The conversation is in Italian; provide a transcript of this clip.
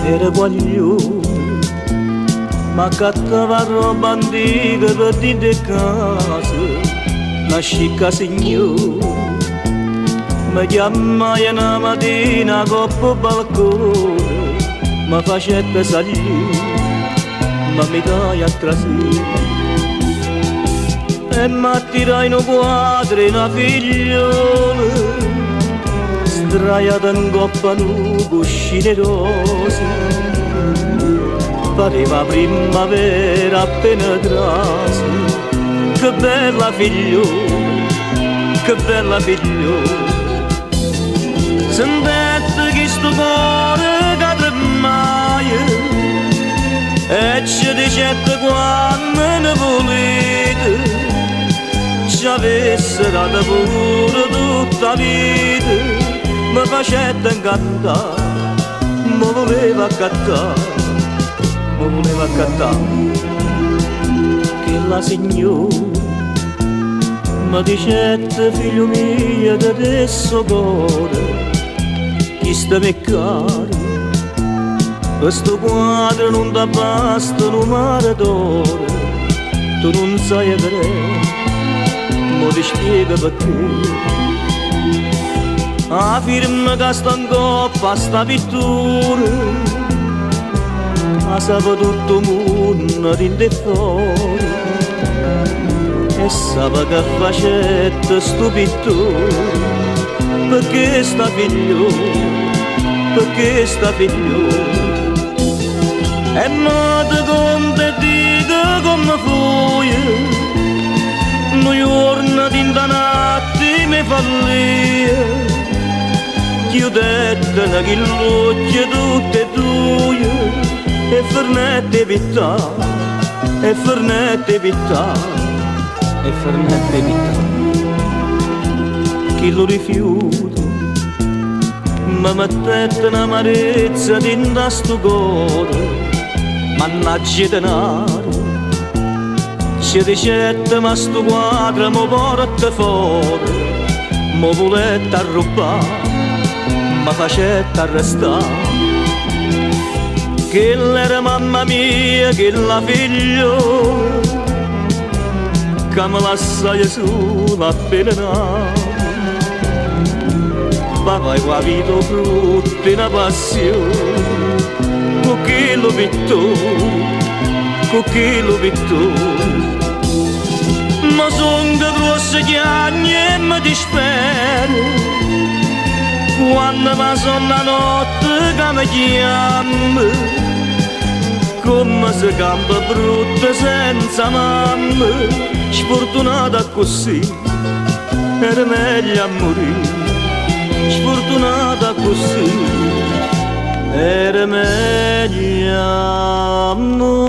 Era guaglione, ma cattava roba antica per dentro casa, una scicca signora. Mi chiamai una mattina coppa balcone, mi facette salire, ma mi dai a trasire. E mi attirai in un quadro una figliola, sdraiata in coppa nu cuscine rose. Pareva primavera appena trase. Che bella figliola, che bella figliola. Sentette che sto cuore che tremaia e ci dicette quando ne volete, ci avesse dato pure tutta la vita. Mi facette incantare, mi voleva accattare, mi voleva accattare. Che la signora mi dicette, figlio mio, di adesso cuore, chi sta me caro, questo quadro non ti basta un mare d'oro, tu non sai vedere, mo ti spiego perché. A firma che sta in coppa sta pittura, a sapeva tutto il mondo dentro e fuori, e sapeva che facette sto pittore, perché sta figliola, perché sta figliola. E non ti conta e dica come fui, noi giorni dentro notte mi fallia, chiudette una chilluccia tutte e due, e Fernette pittà, e Fernette pittà, e Fernette pittà. Chi lo rifiuta, mi mettette un'amarezza dentro sto cuore, mannaggia denaro, ci dicette ma sto quadro mi porta fuori, mi volette arrubare, mi facette arrestare. Che l'era mamma mia, che la figliola, che mi lasciai sola appena nata. Ma vai qua vita frutto in una passione, con chi lo pittore, con chi lo pittore. Ma son che grosse chiagne e mi dispero, quando mi son la notte che mi chiama, come se campa brutta senza mamma, sfortunata così, era meglio a morire, sfortunata così, era meglio a morire.